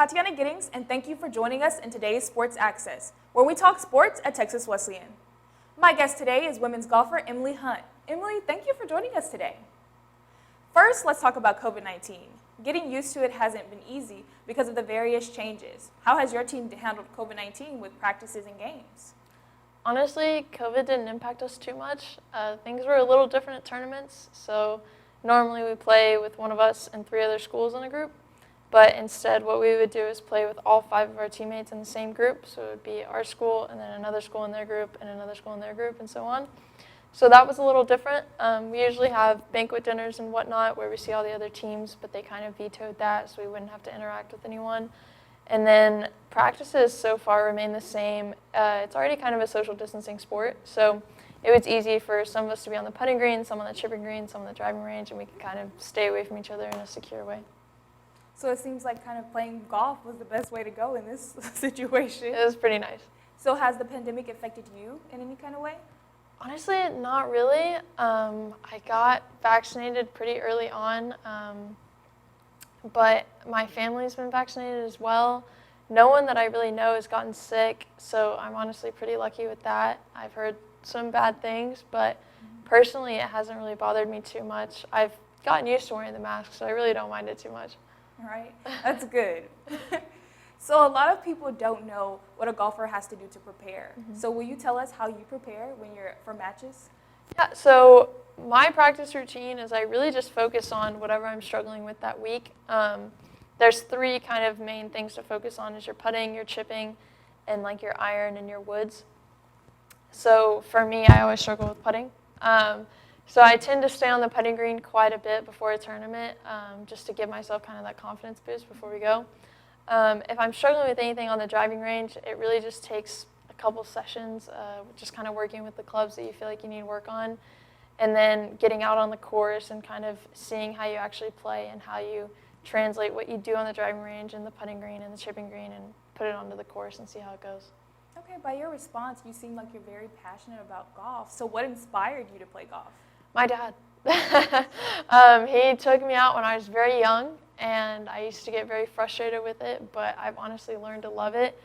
Tatiyana Giddings, and thank you for joining us in today's Sports Access, where we talk sports at Texas Wesleyan. My guest today is women's golfer Emily Hunt. Emily, thank you for joining us today. First, let's talk about COVID-19. Getting used to it hasn't been easy because of the various changes. How has your team handled COVID-19 with practices and games? Honestly, COVID didn't impact us too much. Things were a little different at tournaments, so normally we play with one of us and 3 other schools in a group, but instead what we would do is play with all 5 of our teammates in the same group, so it would be our school and then another school in their group and another school in their group and so on. So that was a little different. We usually have banquet dinners and whatnot where we see all the other teams, but they kind of vetoed that so we wouldn't have to interact with anyone. And then practices so far remain the same. It's already kind of a social distancing sport, so it was easy for some of us to be on the putting green, some on the chipping green, some on the driving range, and we could kind of stay away from each other in a secure way. So it seems like kind of playing golf was the best way to go in this situation. It was pretty nice. So has the pandemic affected you in any kind of way? Honestly, not really. I got vaccinated pretty early on, but my family's been vaccinated as well. No one that I really know has gotten sick, so I'm honestly pretty lucky with that. I've heard some bad things, but personally it hasn't really bothered me too much. I've gotten used to wearing the mask, so I really don't mind it too much. All right, that's good. So a lot of people don't know what a golfer has to do to prepare. So will you tell us how you prepare when you're for matches? Yeah, so my practice routine is I really just focus on whatever I'm struggling with that week. There's 3 kind of main things to focus on: is your putting, your chipping, and like your iron and your woods. So for me, I always struggle with putting. So I tend to stay on the putting green quite a bit before a tournament, just to give myself kind of that confidence boost before we go. If I'm struggling with anything on the driving range, it really just takes a couple sessions, just kind of working with the clubs that you feel like you need work on, and then getting out on the course and kind of seeing how you actually play and how you translate what you do on the driving range and the putting green and the chipping green and put it onto the course and see how it goes. Okay, by your response, you seem like you're very passionate about golf. So what inspired you to play golf? My dad. He took me out when I was very young, and I used to get very frustrated with it, but I've honestly learned to love it.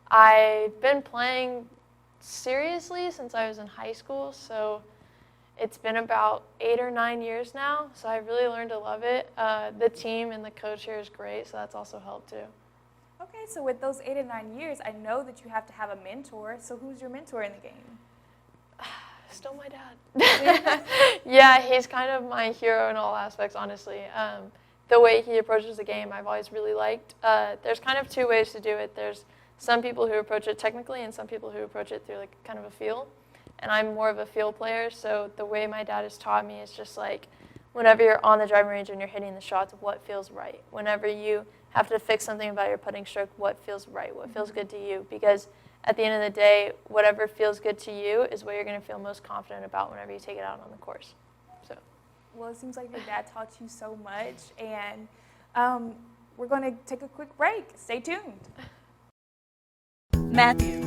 I've been playing seriously since I was in high school, so it's been about 8 or 9 years now, so I've really learned to love it. The team and the coach here is great, so that's also helped too. Okay, so with those 8 or 9 years, I know that you have to have a mentor. So who's your mentor in the game? Still my dad. Yeah, he's kind of my hero in all aspects, honestly. The way he approaches the game, I've always really liked. There's kind of 2 ways to do it. There's some people who approach it technically and some people who approach it through like kind of a feel. And I'm more of a feel player, so the way my dad has taught me is just like whenever you're on the driving range and you're hitting the shots, what feels right. Whenever you have to fix something about your putting stroke, what feels right, what feels good to you. Because at the end of the day, whatever feels good to you is what you're going to feel most confident about whenever you take it out on the course. So, well, it seems like your dad taught you so much, and we're going to take a quick break. Stay tuned. Matthew.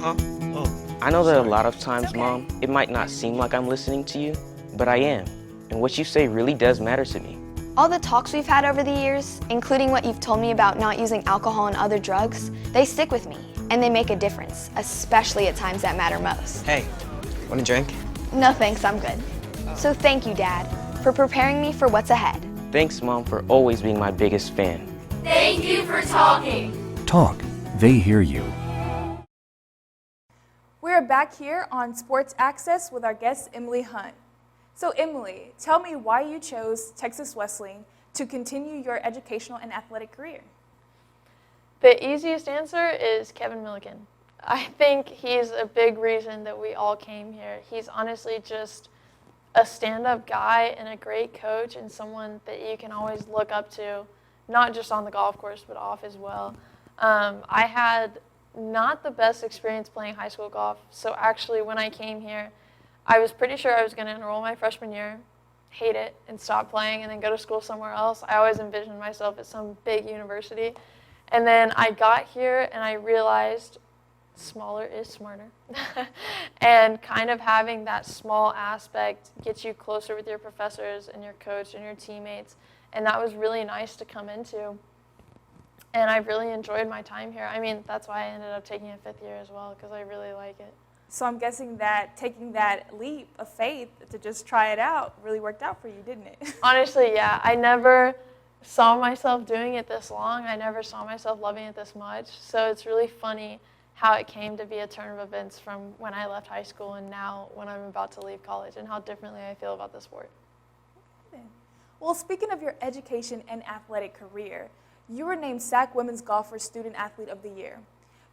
I know that a lot of times, Mom, it might not seem like I'm listening to you, but I am. And what you say really does matter to me. All the talks we've had over the years, including what you've told me about not using alcohol and other drugs, they stick with me, and they make a difference, especially at times that matter most. Hey, want a drink? No thanks, I'm good. So thank you, Dad, for preparing me for what's ahead. Thanks, Mom, for always being my biggest fan. Thank you for talking. Talk. They hear you. We're back here on Sports Access with our guest, Emily Hunt. So Emily, tell me why you chose Texas Wesleyan to continue your educational and athletic career. the easiest answer is Kevin Milligan. I think he's a big reason that we all came here. He's honestly just a stand-up guy and a great coach and someone that you can always look up to, not just on the golf course, but off as well. I had not the best experience playing high school golf, so actually when I came here, I was pretty sure I was going to enroll my freshman year, hate it, and stop playing, and then go to school somewhere else. I always envisioned myself at some big university. And then I got here and I realized smaller is smarter. And kind of having that small aspect gets you closer with your professors and your coach and your teammates. And that was really nice to come into. and I really enjoyed my time here. I mean, that's why I ended up taking a 5th year as well, because I really like it. So I'm guessing that taking that leap of faith to just try it out really worked out for you, didn't it? Honestly, yeah. I never saw myself doing it this long. I never saw myself loving it this much. So it's really funny how it came to be a turn of events from when I left high school and now when I'm about to leave college, and how differently I feel about the sport. Well, speaking of your education and athletic career, you were named SAC Women's Golfer Student Athlete of the Year.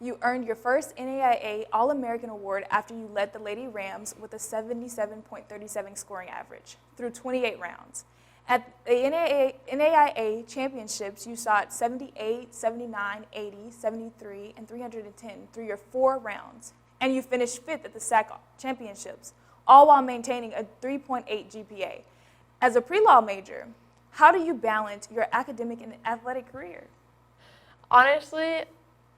You earned your first NAIA All-American Award after you led the Lady Rams with a 77.37 scoring average through 28 rounds. At the NAIA Championships, you shot 78, 79, 80, 73, and 310 through your 4 rounds, and you finished 5th at the SAC Championships, all while maintaining a 3.8 GPA. As a pre-law major, how do you balance your academic and athletic career? Honestly,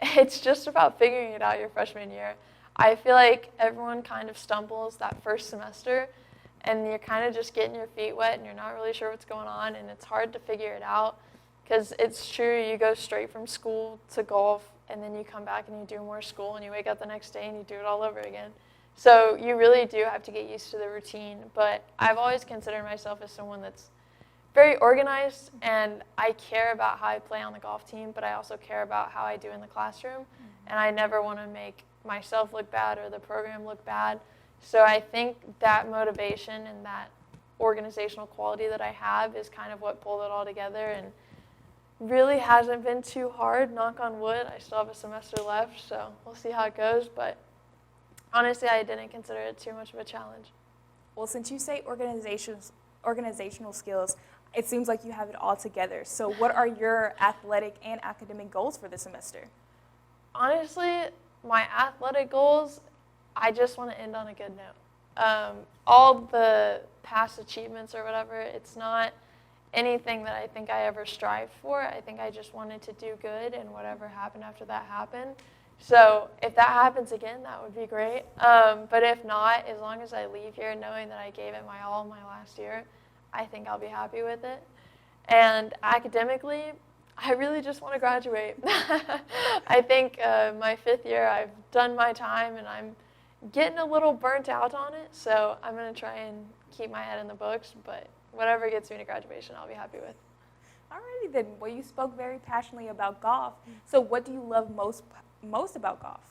it's just about figuring it out your freshman year. I feel like everyone kind of stumbles that first semester, and you're kind of just getting your feet wet and you're not really sure what's going on, and it's hard to figure it out because it's true, you go straight from school to golf and then you come back and you do more school and you wake up the next day and you do it all over again. So you really do have to get used to the routine, but I've always considered myself as someone that's very organized, and I care about how I play on the golf team, but I also care about how I do in the classroom, and I never want to make myself look bad or the program look bad. So I think that motivation and that organizational quality that I have is kind of what pulled it all together, and really hasn't been too hard, knock on wood. I still have a semester left, so we'll see how it goes, but honestly, I didn't consider it too much of a challenge. Well, since you say organizational skills, it seems like you have it all together. So what are your athletic and academic goals for the semester? Honestly, my athletic goals, I just want to end on a good note. All the past achievements or whatever, it's not anything that I think I ever strived for. I think I just wanted to do good, and whatever happened after that happened. So if that happens again, that would be great. But if not, as long as I leave here knowing that I gave it my all my last year, I think I'll be happy with it. And academically, I really just want to graduate. I think my 5th year, I've done my time, and I'm getting a little burnt out on it. So I'm going to try and keep my head in the books, but whatever gets me to graduation, I'll be happy with. Alrighty then. Well, you spoke very passionately about golf. So what do you love most about golf?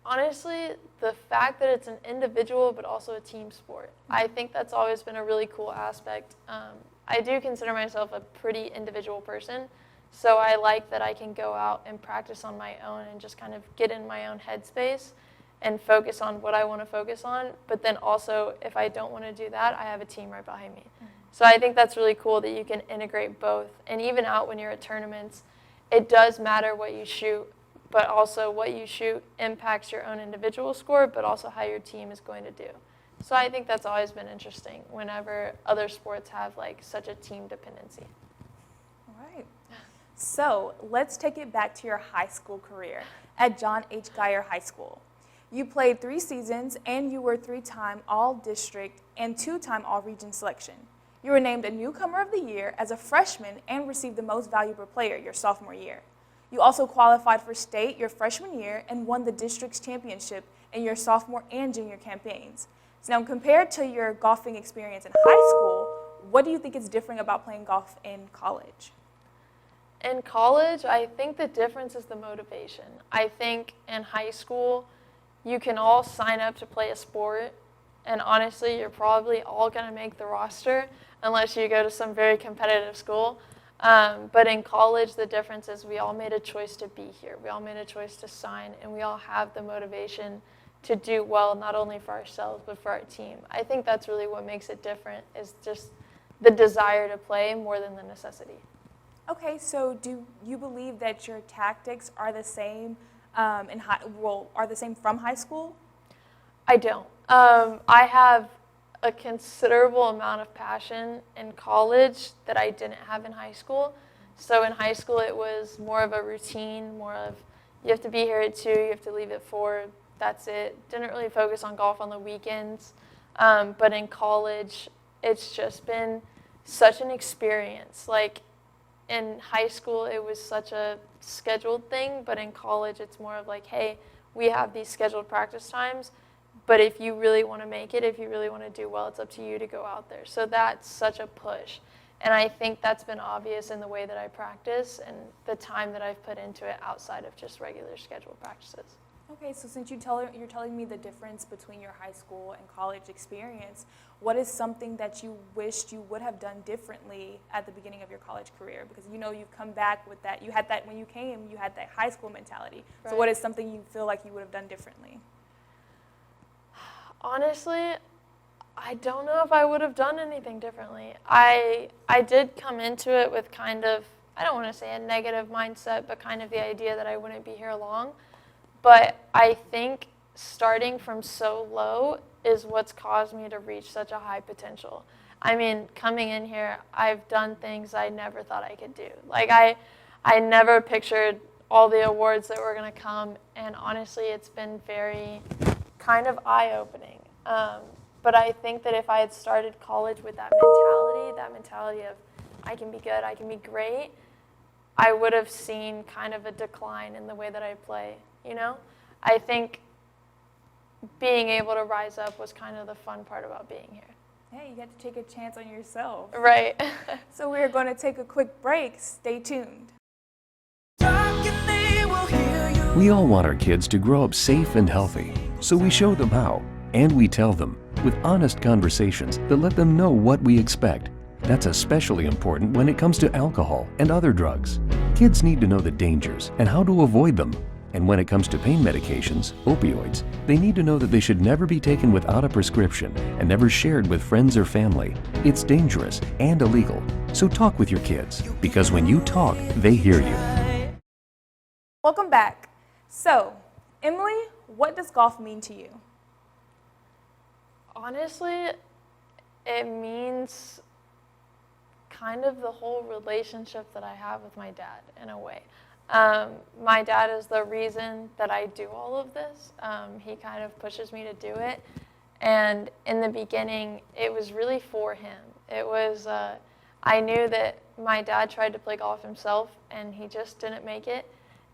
Honestly, the fact that it's an individual but also a team sport. I think that's always been a really cool aspect. I do consider myself a pretty individual person, so I like that I can go out and practice on my own and just kind of get in my own headspace and focus on what I want to focus on. But then also, if I don't want to do that, I have a team right behind me. So I think that's really cool that you can integrate both. And even out when you're at tournaments, it does matter what you shoot, but also what you shoot impacts your own individual score, but also how your team is going to do. So I think that's always been interesting whenever other sports have like such a team dependency. All right. So let's take it back to your high school career at John H. Geyer High School. You played 3 seasons, and you were 3-time All-District and 2-time All-Region selection. You were named a Newcomer of the Year as a freshman and received the Most Valuable Player your sophomore year. You also qualified for state your freshman year and won the district's championship in your sophomore and junior campaigns. So now, compared to your golfing experience in high school, what do you think is different about playing golf in college? In college, I think the difference is the motivation. I think in high school, you can all sign up to play a sport, and honestly, you're probably all going to make the roster unless you go to some very competitive school. But in college, the difference is we all made a choice to be here. We all made a choice to sign, and we all have the motivation to do well, not only for ourselves, but for our team. I think that's really what makes it different, is just the desire to play more than the necessity. Okay, so do you believe that your tactics are the same are the same from high school? I don't. I have a considerable amount of passion in college that I didn't have in high school. So in high school, it was more of a routine, more of you have to be here at 2, you have to leave at 4, that's it. Didn't really focus on golf on the weekends. But in college, it's just been such an experience. Like, in high school it was such a scheduled thing, but in college it's more of like, hey, we have these scheduled practice times, but if you really want to make it, if you really want to do well, it's up to you to go out there. So that's such a push. And I think that's been obvious in the way that I practice and the time that I've put into it outside of just regular scheduled practices. Okay, so since you're telling me the difference between your high school and college experience, what is something that you wished you would have done differently at the beginning of your college career? Because you've come back with that, you had that when you came, you had that high school mentality. Right. So what is something you feel like you would have done differently? Honestly, I don't know if I would have done anything differently. I did come into it with kind of, I don't want to say a negative mindset, but kind of the idea that I wouldn't be here long. But I think starting from so low is what's caused me to reach such a high potential. I mean, coming in here, I've done things I never thought I could do. Like, I never pictured all the awards that were going to come, and honestly, it's been very kind of eye-opening. But I think that if I had started college with that mentality of I can be good, I can be great, I would have seen kind of a decline in the way that I play, I think being able to rise up was kind of the fun part about being here. Hey, you get to take a chance on yourself. Right. So we're going to take a quick break. Stay tuned. We all want our kids to grow up safe and healthy, so we show them how, and we tell them with honest conversations that let them know what we expect. That's especially important when it comes to alcohol and other drugs. Kids need to know the dangers and how to avoid them. And when it comes to pain medications, opioids, they need to know that they should never be taken without a prescription and never shared with friends or family. It's dangerous and illegal. So talk with your kids, because when you talk, they hear you. Welcome back. So, Emily, what does golf mean to you? Honestly, it means kind of the whole relationship that I have with my dad in a way. My dad is the reason that I do all of this. He kind of pushes me to do it. And in the beginning, it was really for him. It was, I knew that my dad tried to play golf himself, and he just didn't make it.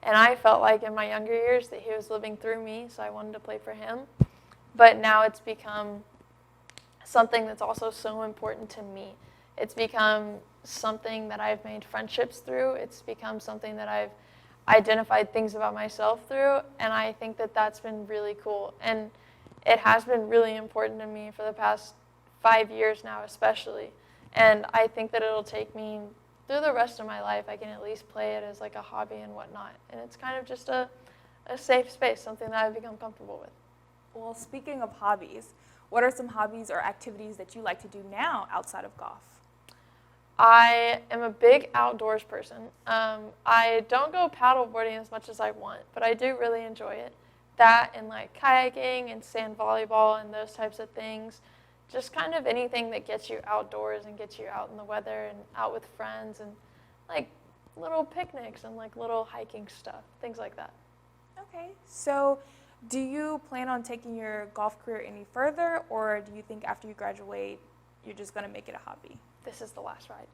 And I felt like in my younger years that he was living through me, so I wanted to play for him. But now it's become something that's also so important to me. It's become something that I've made friendships through. It's become something that I've identified things about myself through, and I think that that's been really cool. And it has been really important to me for the past 5 years now, especially. And I think that it'll take me through the rest of my life. I can at least play it as like a hobby and whatnot. And it's kind of just a safe space, something that I've become comfortable with. Well, speaking of hobbies, what are some hobbies or activities that you like to do now outside of golf? I am a big outdoors person. I don't go paddleboarding as much as I want, but I do really enjoy it. That and like kayaking and sand volleyball and those types of things. Just kind of anything that gets you outdoors and gets you out in the weather and out with friends and like little picnics and like little hiking stuff, things like that. Okay, so do you plan on taking your golf career any further, or do you think after you graduate, you're just going to make it a hobby? This is the last ride.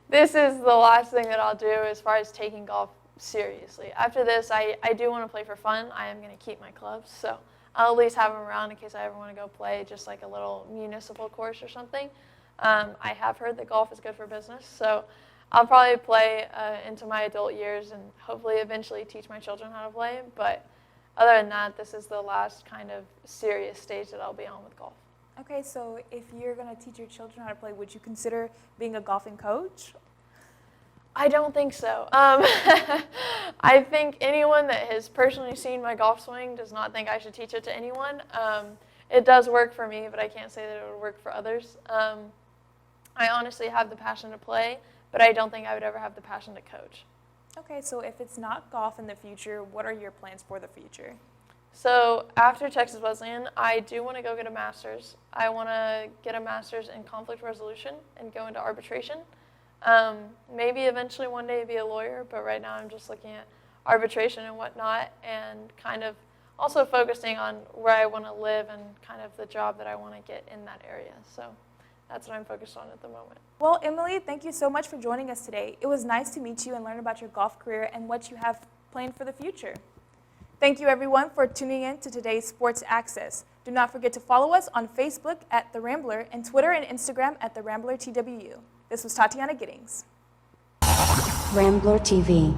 This is the last thing that I'll do as far as taking golf seriously. After this, I do want to play for fun. I am going to keep my clubs, so I'll at least have them around in case I ever want to go play just like a little municipal course or something. I have heard that golf is good for business, so I'll probably play into my adult years and hopefully eventually teach my children how to play. But other than that, this is the last kind of serious stage that I'll be on with golf. Okay, so if you're going to teach your children how to play, would you consider being a golfing coach? I don't think so. I think anyone that has personally seen my golf swing does not think I should teach it to anyone. It does work for me, but I can't say that it would work for others. I honestly have the passion to play, but I don't think I would ever have the passion to coach. Okay, so if it's not golf in the future, what are your plans for the future? So after Texas Wesleyan, I do want to go get a master's. I want to get a master's in conflict resolution and go into arbitration. Maybe eventually one day be a lawyer, but right now I'm just looking at arbitration and whatnot and kind of also focusing on where I want to live and kind of the job that I want to get in that area. So that's what I'm focused on at the moment. Well, Emily, thank you so much for joining us today. It was nice to meet you and learn about your golf career and what you have planned for the future. Thank you, everyone, for tuning in to today's Sports Access. Do not forget to follow us on Facebook at The Rambler and Twitter and Instagram at The Rambler TWU. This was Tatiyana Giddings. Rambler TV.